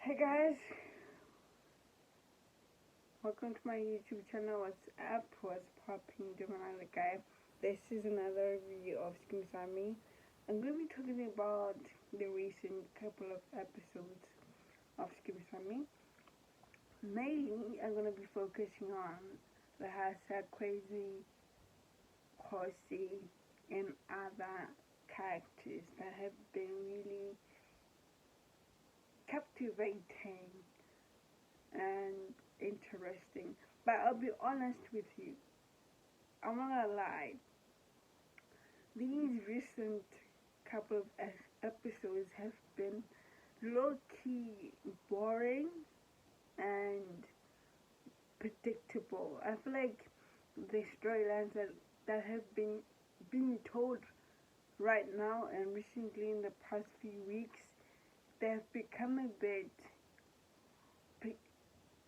Hey guys, welcome to my YouTube channel. What's up? What's popping? Doing another guy. This is another review of Skeem. I'm going to be talking about the recent couple of episodes of Skeem. Mainly, I'm going to be focusing on Lehasa, Khewzi, Khewzi, and other characters that have been really captivating and interesting. But I'll be honest with you, I'm not gonna lie, these recent couple of episodes have been low-key boring and predictable. I feel like the storylines that have been being told right now and recently in the past few weeks, they have become a bit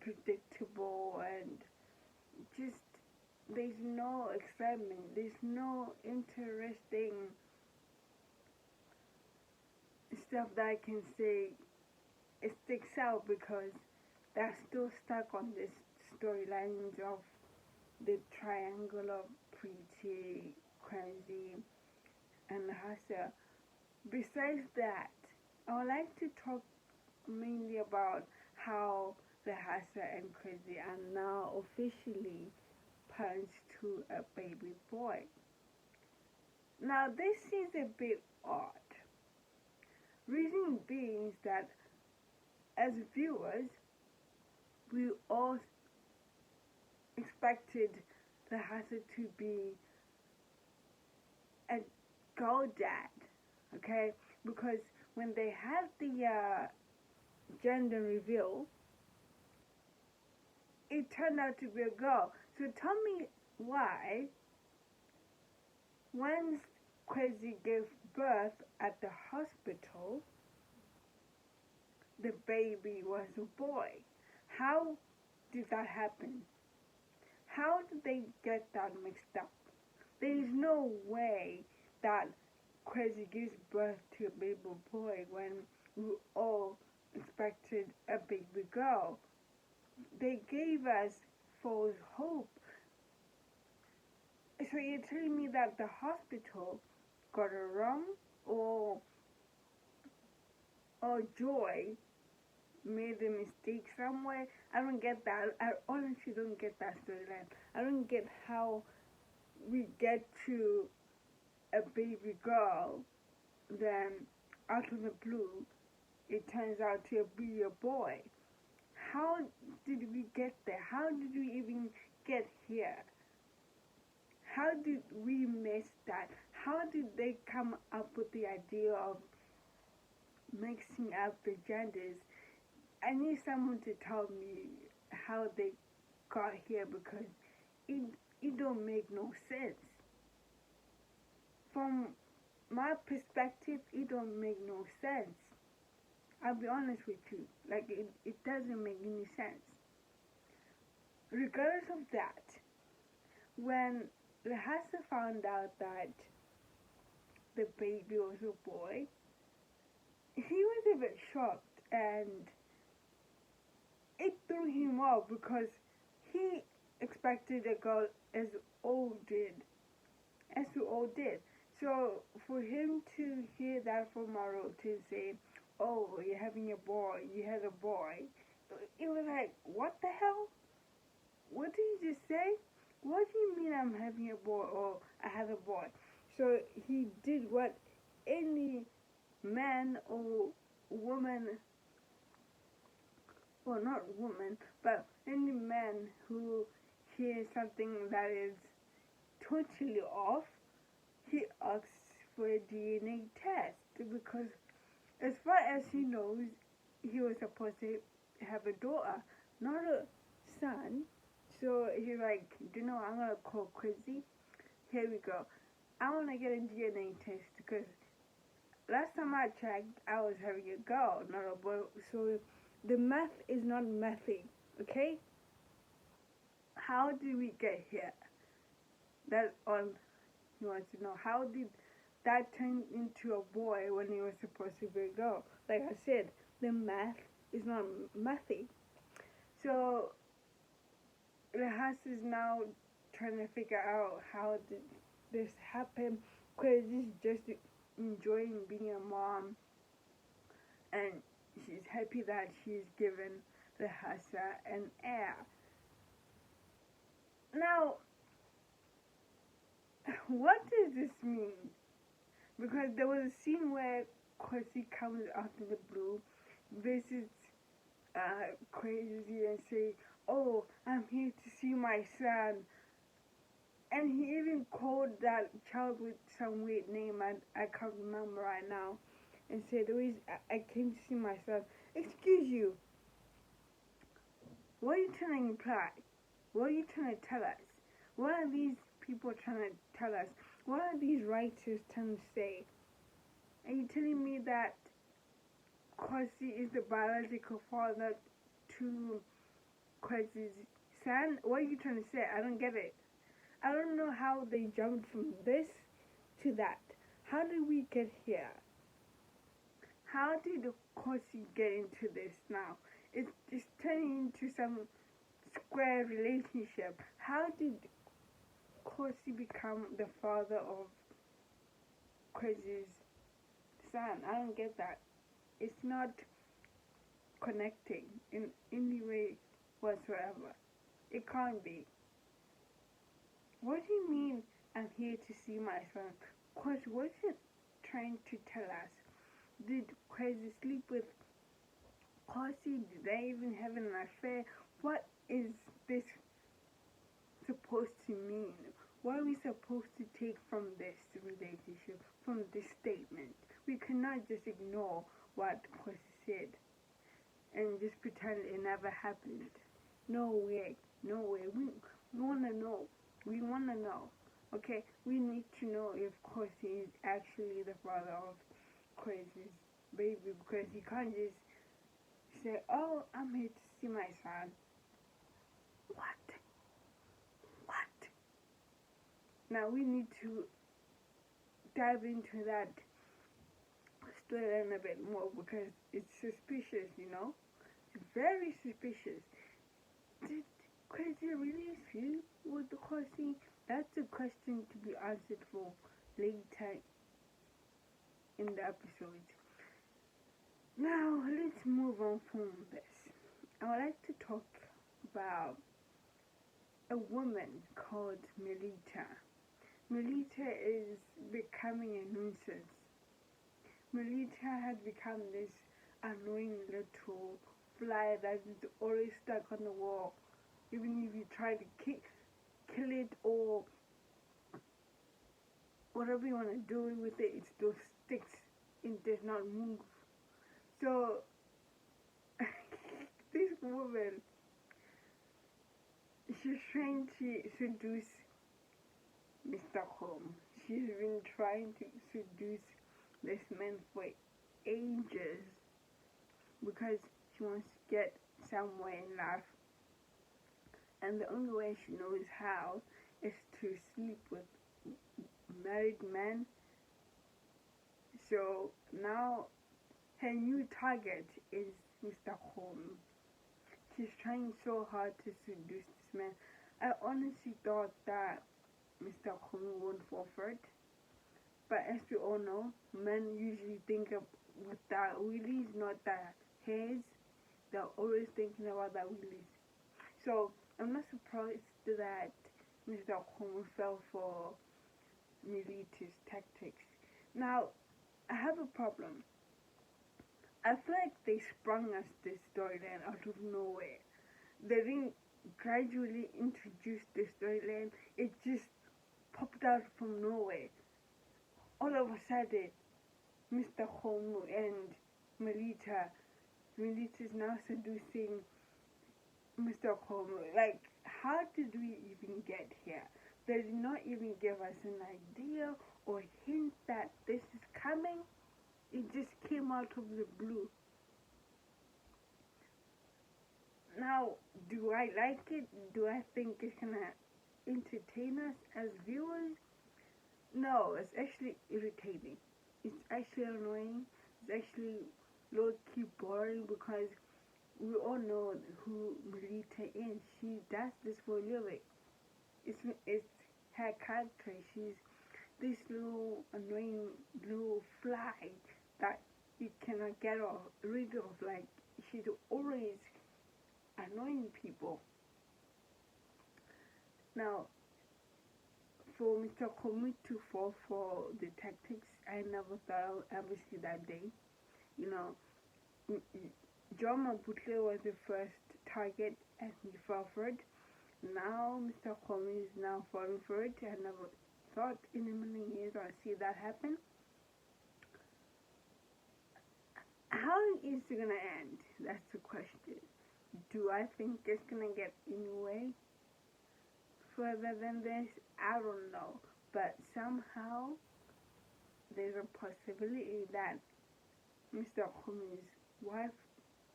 predictable and just there's no excitement, there's no interesting stuff that I can say it sticks out because they're still stuck on this storylines of the triangle of Pretty, Khewzi, and Lehasa. Besides that, I would like to talk mainly about how Lehasa and Khewzi are now officially parents to a baby boy. Now this is a bit odd. Reason being is that as viewers, we all expected Lehasa to be a girl dad, okay? Because when they had the gender reveal, it turned out to be a girl. So tell me why, when Khewzi gave birth at the hospital, the baby was a boy. How did that happen? How did they get that mixed up? There is no way that Khewzi gives birth to a baby boy when we all expected a baby girl. They gave us false hope. So you're telling me that the hospital got it wrong, or Joy made a mistake somewhere? I don't get that. I honestly don't get that storyline. I don't get how we get to a baby girl, then out of the blue, it turns out to be a boy. How did we get there? How did we even get here? How did we miss that? How did they come up with the idea of mixing up the genders? I need someone to tell me how they got here because it don't make no sense. From my perspective, it don't make no sense. I'll be honest with you, like it doesn't make any sense. Regardless of that, when Lehasa found out that the baby was a boy, he was a bit shocked and it threw him off because he expected a girl as we all did. So for him to hear that from our relative say, "Oh, you're having a boy, you had a boy," it was like, what the hell? What did you just say? What do you mean I'm having a boy or I have a boy? So he did what any man or woman, well, not woman, but any man who hears something that is totally off, he asks for a DNA test because as far as he knows, he was supposed to have a daughter, not a son. So he's like, I'm gonna call Khewzi. Here we go. I wanna get a DNA test because last time I checked, I was having a girl, not a boy. So the math is not mathing, okay? How did we get here? That's all he wants to know. How did that turn into a boy when he was supposed to be a girl? Like I said, the math It's not messy. So Lehasa is now trying to figure out how did this happen. Khewzi is just enjoying being a mom, and she's happy that she's given Lehasa an heir. Now, what does this mean? Because there was a scene where Khewzi comes out of the blue, visits Khewzi and say, "Oh, I'm here to see my son." And he even called that child with some weird name I can't remember right now, and said, "Oh, I came to see my son." Excuse you, what are you trying to imply? What are you trying to tell us? What are these people trying to tell us? What are these writers trying to say? Are you telling me that Khewzi is the biological father to Khewzi's son? What are you trying to say? I don't get it. I don't know how they jumped from this to that. How did we get here? How did Khewzi get into this now? It's just turning into some square relationship. How did Khewzi become the father of Khewzi's son? I don't get that. It's not connecting in any way whatsoever. It can't be. What do you mean I'm here to see my son? Khewzi, what's it trying to tell us? Did Khewzi sleep with Khewzi? Did they even have an affair? What is this supposed to mean? What are we supposed to take from this relationship, from this statement? We cannot just ignore what Khewzi said and just pretend it never happened. No way, no way. We want to know. We want to know. Okay, we need to know if Khewzi is actually the father of Khewzi's baby, because you can't just say, "Oh, I'm here to see my son." What? What? Now we need to dive into that storyline a bit more, because it's suspicious, you know? It's very suspicious. Did Khewzi really sleep with the Khewzi? That's a question to be answered for later in the episode. Now, let's move on from this. I would like to talk about a woman called Melita. Melita is becoming a nuisance. Melita has become this annoying little fly that is always stuck on the wall. Even if you try to kill it or whatever you want to do with it, it still sticks and does not move. So, this woman, she's trying to seduce Mr. Holmes. She's been trying to seduce this man for ages because she wants to get somewhere in life. And the only way she knows how is to sleep with married men. So now her new target is Mr. Holmes. She's trying so hard to seduce this man. I honestly thought that Mr. Holmes won't fall for it. But as we all know, men usually think of with their willies, not their hairs. They're always thinking about their willies. So I'm not surprised that Mr. Holmes fell for Melita's tactics. Now, I have a problem. I feel like they sprung us this storyline out of nowhere. They didn't gradually introduce the storyline. It just popped out from nowhere. All of a sudden, Mr. Holmes and Melita is now seducing Mr. Holmes. Like, how did we even get here? They did not even give us an idea or hint that this is coming. It just came out of the blue. Now, do I like it? Do I think it's gonna entertain us as viewers? No, it's actually irritating. It's actually annoying. It's actually low-key boring because we all know who Melita is. She does this for a living. It's her character. She's this little annoying little fly that you cannot get rid of. Like, she's always annoying people. Now, for Mr. Komi to fall for the tactics, I never thought I would ever see that day. You know, John Mabutle was the first target and he fell for it. Now Mr. Komi is now falling for it. I never thought in a million years I'd see that happen. How is it gonna end? That's the question. Do I think it's gonna get any way further than this? I don't know. But somehow there's a possibility that Mr. Komi's wife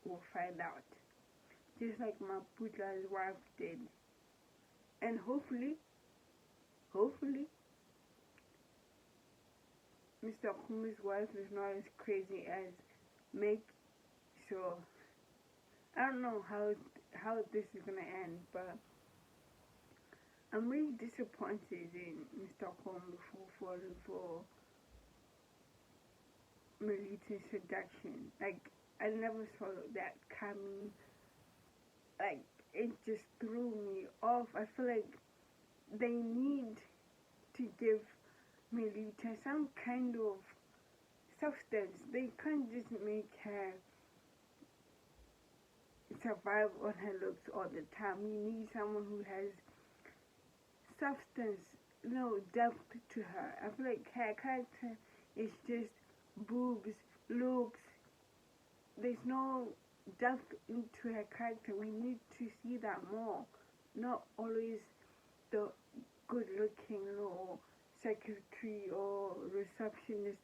will find out. Just like Maputla's wife did. And hopefully, Mr. Komi's wife is not as crazy as Meg. So I don't know how this is gonna end, but I'm really disappointed in Mr. Komi for falling for Melita's seduction. Like, I never saw that coming. Like, it just threw me off. I feel like they need to give Melita some kind of substance. They can't just make her survive on her looks all the time. We need someone who has substance, depth to her. I feel like her character is just boobs, looks. There's no depth into her character. We need to see that more. Not always the good looking or secretary or receptionist.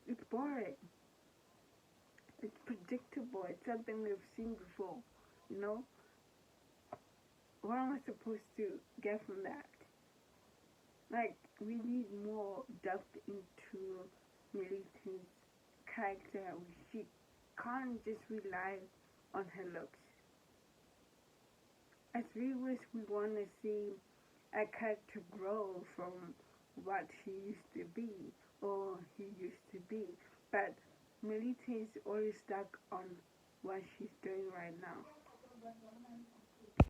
It's boring. It's predictable. It's something we've seen before. What am I supposed to get from that? Like, we need more depth into Melita's character. She can't just rely on her looks. As viewers, we want to see a character grow from what she used to be or he used to be. But Melita is always stuck on what she's doing right now.